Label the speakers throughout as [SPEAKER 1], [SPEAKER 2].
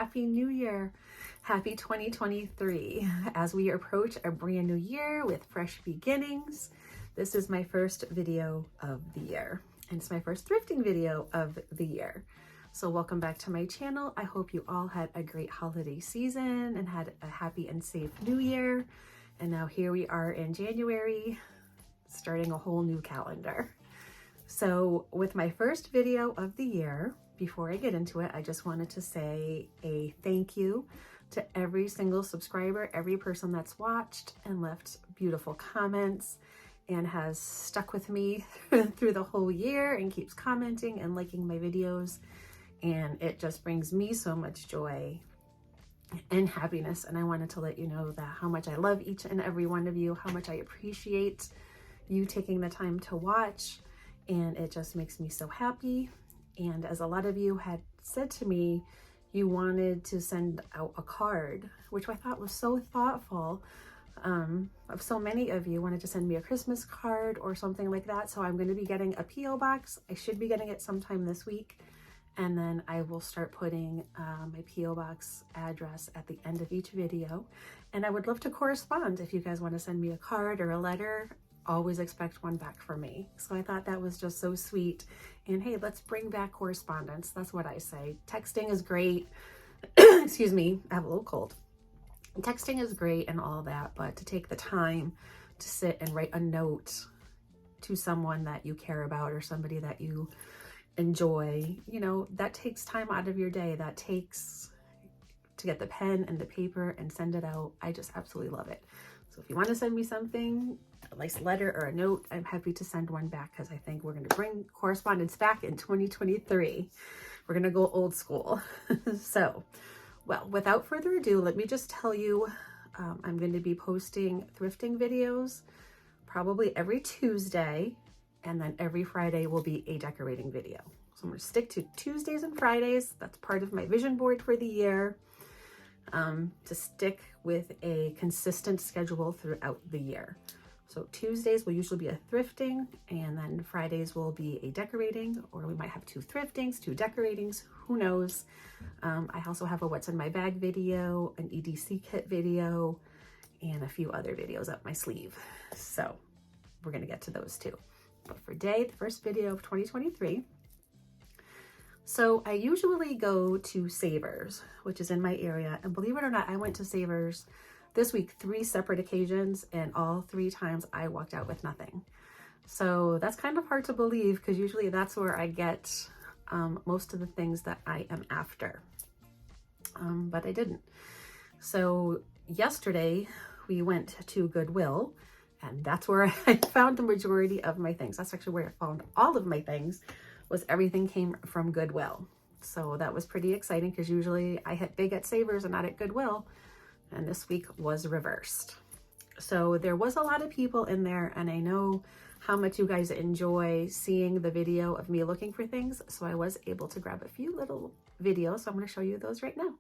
[SPEAKER 1] Happy New Year. Happy 2023. As we approach a brand new year with fresh beginnings, this is my first video of the year. And it's my first thrifting video of the year. So welcome back to my channel. I hope you all had a great holiday season and had a happy and safe new year. And now here we are in January, starting a whole new calendar. So with my first video of the year, before I get into it, I just wanted to say a thank you to every single subscriber, every person that's watched and left beautiful comments and has stuck with me through the whole year and keeps commenting and liking my videos. And it just brings me so much joy and happiness. And I wanted to let you know that how much I love each and every one of you, how much I appreciate you taking the time to watch. And it just makes me so happy. And as a lot of you had said to me, you wanted to send out a card, which I thought was so thoughtful. Of so many of you wanted to send me a Christmas card or something like that. So I'm going to be getting a P.O. box. I should be getting it sometime this week. And then I will start putting my P.O. box address at the end of each video. And I would love to correspond. If you guys want to send me a card or a letter, always expect one back from me. So I thought that was just so sweet. And hey, let's bring back correspondence. That's what I say. Texting is great. Excuse me, I have a little cold. Texting is great and all that, but to take the time to sit and write a note to someone that you care about or somebody that you enjoy, you know, that takes time out of your day. That takes to get the pen and the paper and send it out. I just absolutely love it. So if you want to send me something, a nice letter or a note, I'm happy to send one back because I think we're going to bring correspondence back in 2023. We're going to go old school. So, well, without further ado, let me just tell you, I'm going to be posting thrifting videos probably every Tuesday, and then every Friday will be a decorating video. So I'm going to stick to Tuesdays and Fridays. That's part of my vision board for the year. To stick with a consistent schedule throughout the year. So Tuesdays will usually be a thrifting, and then Fridays will be a decorating, or we might have two thriftings, two decoratings, who knows. I also have a what's in my bag video, an EDC kit video, and a few other videos up my sleeve. So we're gonna get to those too. But for today, the first video of 2023, so I usually go to Savers, which is in my area. And believe it or not, I went to Savers this week 3 separate occasions, and all 3 times I walked out with nothing. So that's kind of hard to believe because usually that's where I get most of the things that I am after. But I didn't. So yesterday we went to Goodwill, and that's where I found the majority of my things. That's actually where I found all of my things. Was everything came from Goodwill. So that was pretty exciting because usually I hit big at Savers and not at Goodwill. And this week was reversed. So there was a lot of people in there, and I know how much you guys enjoy seeing the video of me looking for things. So I was able to grab a few little videos. So I'm going to show you those right now.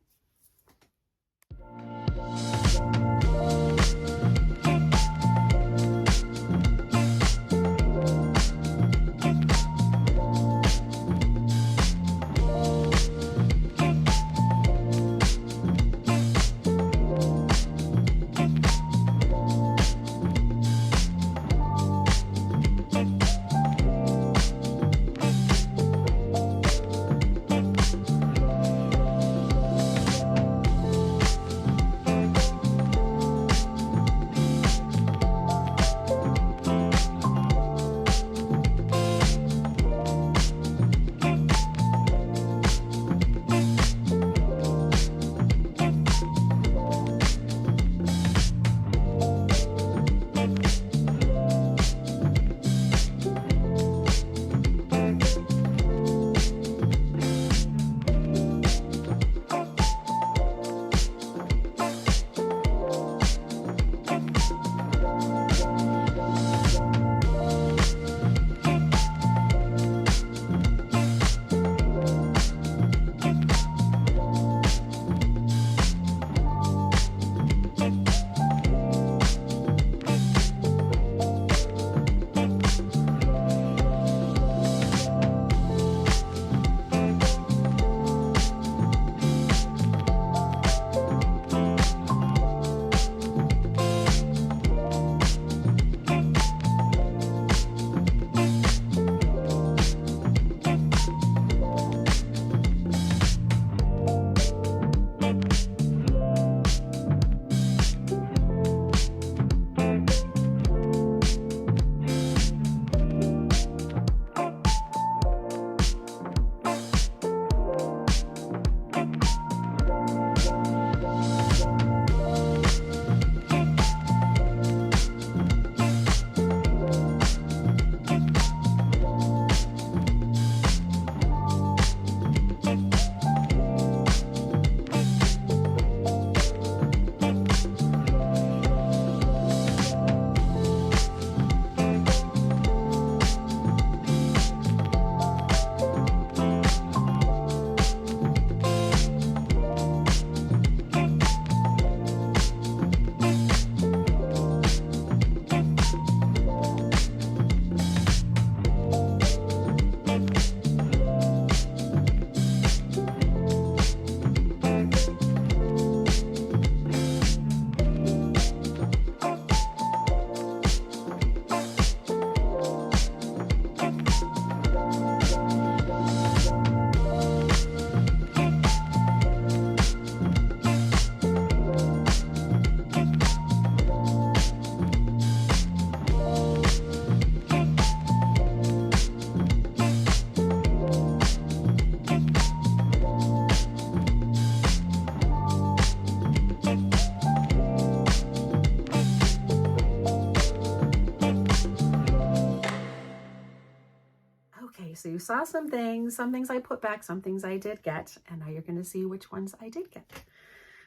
[SPEAKER 1] so you saw some things I put back, some things I did get, and now you're going to see which ones I did get.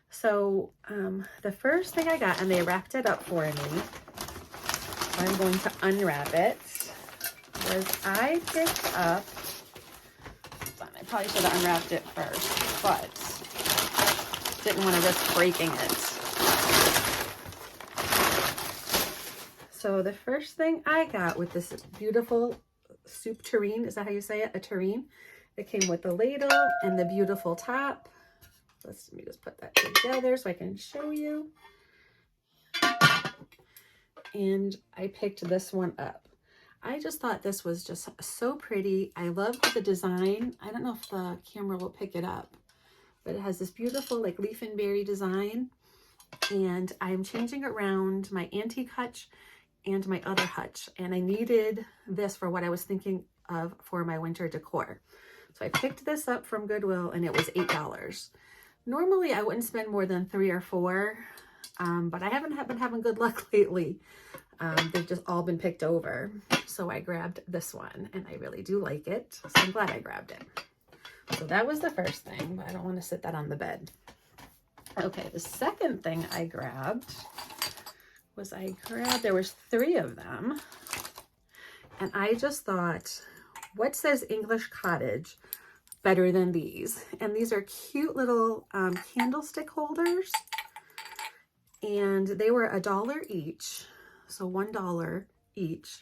[SPEAKER 1] So the first thing I got, and they wrapped it up for me, I'm going to unwrap it, was I picked up, I probably should have unwrapped it first, but didn't want to risk breaking it. So the first thing I got with this beautiful soup tureen, is that how you say it? A tureen. It came with the ladle and the beautiful top. Let me just put that together so I can show you. And I picked this one up. I just thought this was just so pretty. I loved the design. I don't know if the camera will pick it up, but it has this beautiful like leaf and berry design. And I'm changing around my antique hutch and my other hutch. And I needed this for what I was thinking of for my winter decor. So I picked this up from Goodwill and it was $8. Normally I wouldn't spend more than $3 or $4, but I haven't been having good luck lately. They've just all been picked over. So I grabbed this one and I really do like it. So I'm glad I grabbed it. So that was the first thing, but I don't want to sit that on the bed. Okay, the second thing I grabbed was there was 3 of them. And I just thought, what says English cottage better than these? And these are cute little candlestick holders. And they were $1 each. So $1 each.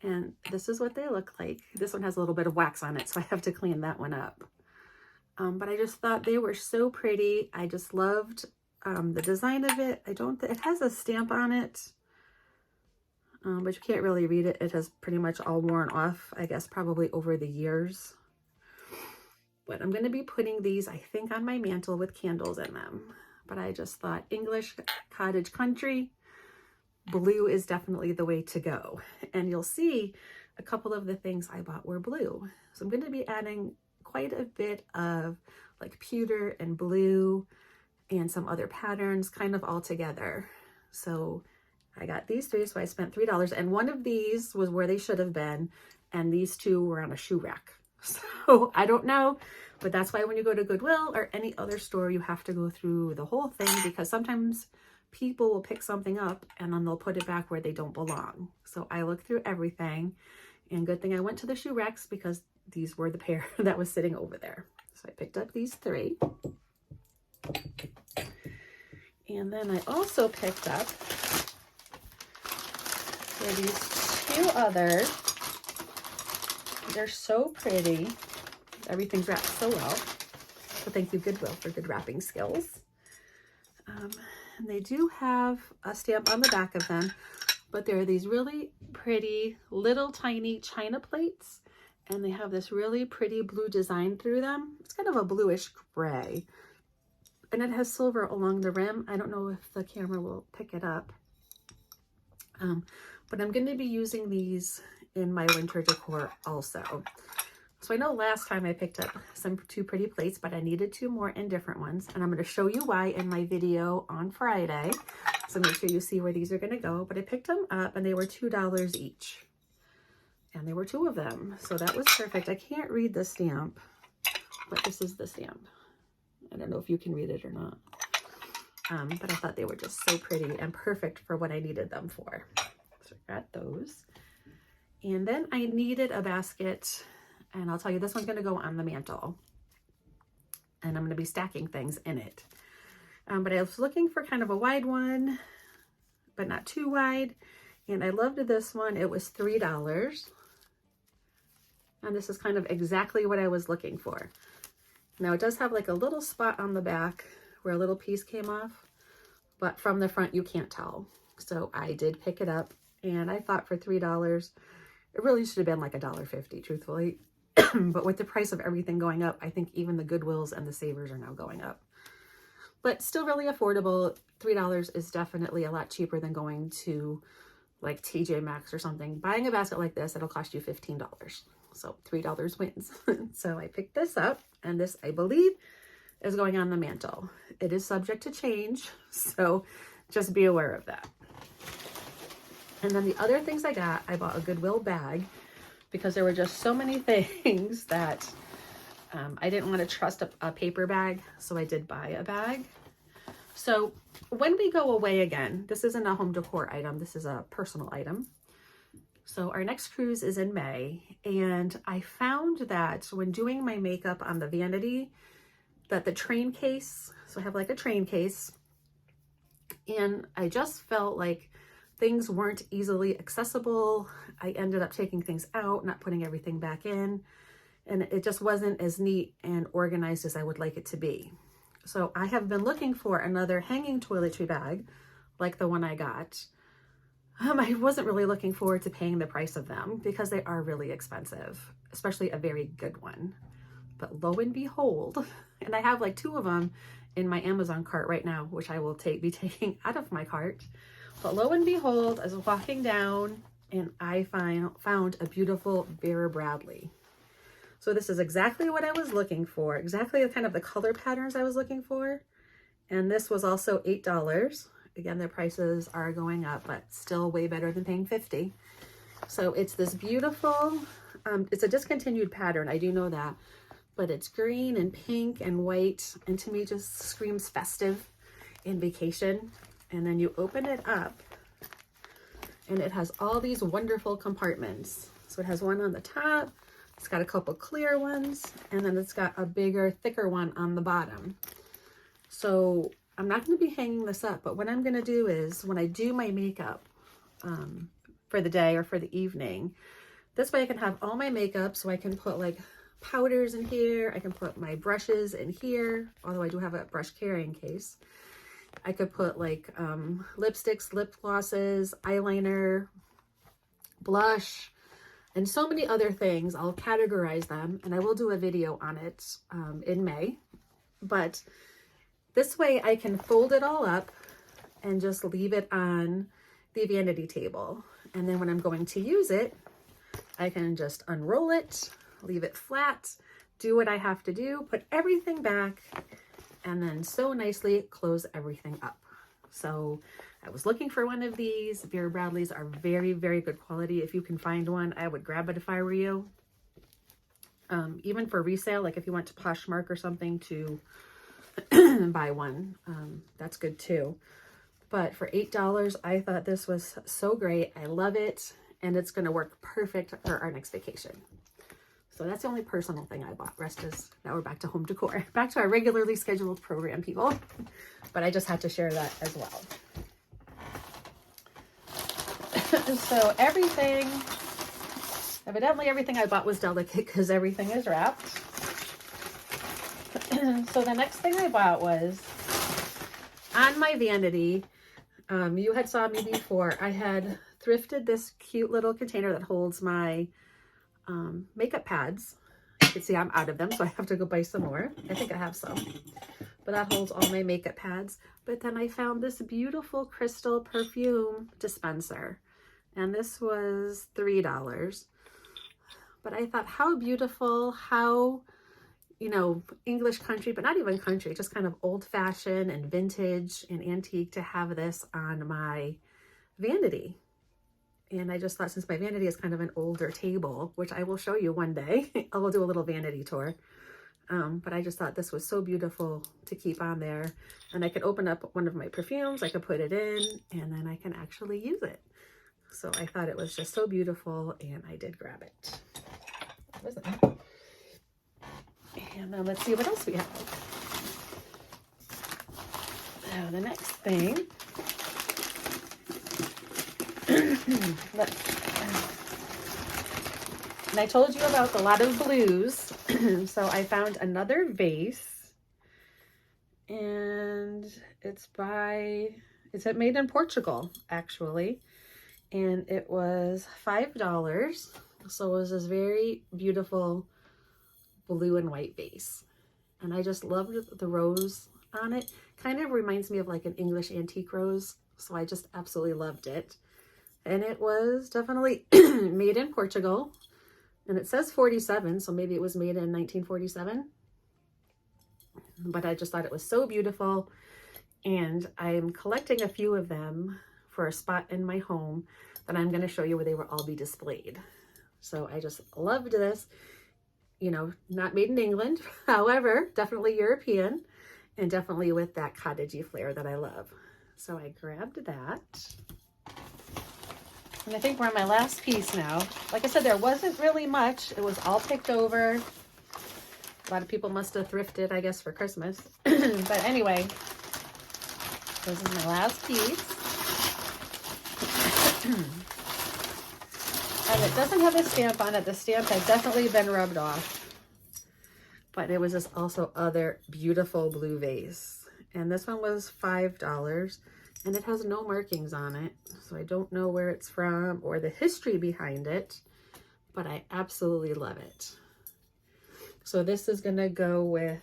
[SPEAKER 1] And this is what they look like. This one has a little bit of wax on it, so I have to clean that one up. But I just thought they were so pretty. I just loved the design of it. It has a stamp on it, but you can't really read it. It has pretty much all worn off, I guess, probably over the years. But I'm going to be putting these, I think, on my mantle with candles in them. But I just thought English cottage country, blue is definitely the way to go. And you'll see a couple of the things I bought were blue. So I'm going to be adding quite a bit of like pewter and blue and some other patterns kind of all together. So I got these 3, so I spent $3, and one of these was where they should have been, and these 2 were on a shoe rack. So I don't know, but that's why when you go to Goodwill or any other store, you have to go through the whole thing, because sometimes people will pick something up and then they'll put it back where they don't belong. So I looked through everything, and good thing I went to the shoe racks because these were the pair that was sitting over there. So I picked up these 3. And then I also picked up these 2 others. They're so pretty. Everything's wrapped so well. So thank you, Goodwill, for good wrapping skills. And they do have a stamp on the back of them, but they're these really pretty little tiny china plates, and they have this really pretty blue design through them. It's kind of a bluish gray, and it has silver along the rim. I don't know if the camera will pick it up, but I'm going to be using these in my winter decor also. So I know last time I picked up 2 pretty plates, but I needed 2 more in different ones, and I'm going to show you why in my video on Friday. So make sure you see where these are going to go. But I picked them up and they were $2 each, and there were 2 of them. So that was perfect. I can't read the stamp, but this is the stamp. I don't know if you can read it or not. But I thought they were just so pretty and perfect for what I needed them for. So I got those. And then I needed a basket, and I'll tell you, this one's going to go on the mantle, and I'm going to be stacking things in it. But I was looking for kind of a wide one, but not too wide. And I loved this one. It was $3. And this is kind of exactly what I was looking for. Now it does have like a little spot on the back where a little piece came off, but from the front you can't tell. So I did pick it up, and I thought for $3, it really should have been like $1.50, truthfully. But with the price of everything going up, I think even the Goodwills and the Savers are now going up. But still really affordable. $3 is definitely a lot cheaper than going to like TJ Maxx or something. Buying a basket like this, it'll cost you $15. So $3 wins. So I picked this up, and this, I believe, is going on the mantle. It is subject to change, so just be aware of that. And then the other things I bought a Goodwill bag because there were just so many things that I didn't want to trust a paper bag, so I did buy a bag. So when we go away again, this isn't a home decor item, this is a personal item. So our next cruise is in May, and I found that when doing my makeup on the vanity, that the train case, so I have like a train case, and I just felt like things weren't easily accessible. I ended up taking things out, not putting everything back in, and it just wasn't as neat and organized as I would like it to be. So I have been looking for another hanging toiletry bag like the one I got. I wasn't really looking forward to paying the price of them because they are really expensive, especially a very good one. But lo and behold, and I have like 2 of them in my Amazon cart right now, which I will be taking out of my cart. But lo and behold, I was walking down and I found a beautiful Vera Bradley. So this is exactly what I was looking for, exactly the kind of the color patterns I was looking for. And this was also $8. Again, their prices are going up, but still way better than paying $50. So it's this beautiful, it's a discontinued pattern, I do know that, but it's green and pink and white, and to me just screams festive and vacation. And then you open it up and it has all these wonderful compartments. So it has one on the top, it's got a couple clear ones, and then it's got a bigger, thicker one on the bottom. So I'm not going to be hanging this up, but what I'm going to do is when I do my makeup for the day or for the evening, this way I can have all my makeup, so I can put like powders in here, I can put my brushes in here, although I do have a brush carrying case. I could put like lipsticks, lip glosses, eyeliner, blush, and so many other things. I'll categorize them, and I will do a video on it in May. But this way I can fold it all up and just leave it on the vanity table. And then when I'm going to use it, I can just unroll it, leave it flat, do what I have to do, put everything back, and then so nicely close everything up. So I was looking for one of these. Vera Bradleys are very, very good quality. If you can find one, I would grab it if I were you. Even for resale, like if you went to Poshmark or something to buy one, that's good too. But for $8, I thought this was so great. I love it, and it's going to work perfect for our next vacation. So that's the only personal thing I bought. Rest is, now we're back to home decor, back to our regularly scheduled program, people. But I just had to share that as well. So everything, evidently everything I bought was delicate because everything is wrapped. So the next thing I bought was on my vanity. You had saw me before. I had thrifted this cute little container that holds my makeup pads. You can see I'm out of them, so I have to go buy some more. I think I have some, but that holds all my makeup pads. But then I found this beautiful crystal perfume dispenser, and this was $3. But I thought, how beautiful, how, you know, English country, but not even country, just kind of old-fashioned and vintage and antique to have this on my vanity. And I just thought, since my vanity is kind of an older table, which I will show you one day, I will do a little vanity tour. But I just thought this was so beautiful to keep on there. And I could open up one of my perfumes, I could put it in, and then I can actually use it. So I thought it was just so beautiful, and I did grab it. What was it? And then let's see what else we have. Now the next thing, and I told you about the lot of blues. So I found another vase, and it's made in Portugal actually, and it was $5. So it was this very beautiful blue and white vase, and I just loved the rose on it. Kind of reminds me of like an English antique rose, so I just absolutely loved it. And it was definitely made in Portugal, and it says 47, so maybe it was made in 1947. But I just thought it was so beautiful, and I'm collecting a few of them for a spot in my home that I'm going to show you where they will all be displayed. So I just loved this, you know, not made in England, however, definitely European and definitely with that cottagey flair that I love. So I grabbed that. And I think we're on my last piece now. Like I said, there wasn't really much. It was all picked over. A lot of people must have thrifted, I guess, for Christmas. But anyway, this is my last piece. And it doesn't have a stamp on it. The stamp has definitely been rubbed off. But it was this also other beautiful blue vase. And this one was $5. And it has no markings on it. So I don't know where it's from or the history behind it. But I absolutely love it. So this is going to go with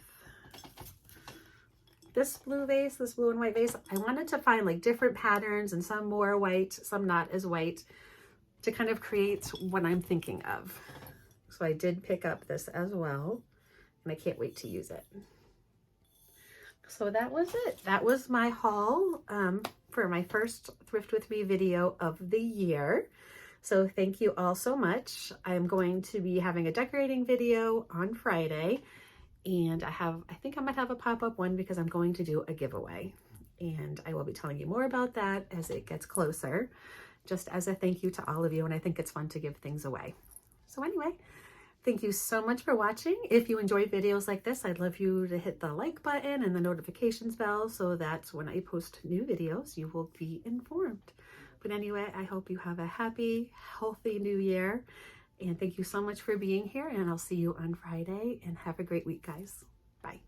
[SPEAKER 1] this blue vase, this blue and white vase. I wanted to find like different patterns and some more white, some not as white, to kind of create what I'm thinking of. So I did pick up this as well, and I can't wait to use it. So that was it. That was my haul for my first Thrift With Me video of the year. So thank you all so much. I'm going to be having a decorating video on Friday, and I think I might have a pop-up one because I'm going to do a giveaway, and I will be telling you more about that as it gets closer, just as a thank you to all of you. And I think it's fun to give things away. So anyway, thank you so much for watching. If you enjoy videos like this, I'd love you to hit the like button and the notifications bell so that when I post new videos, you will be informed. But anyway, I hope you have a happy, healthy new year. And thank you so much for being here. And I'll see you on Friday. And have a great week, guys. Bye.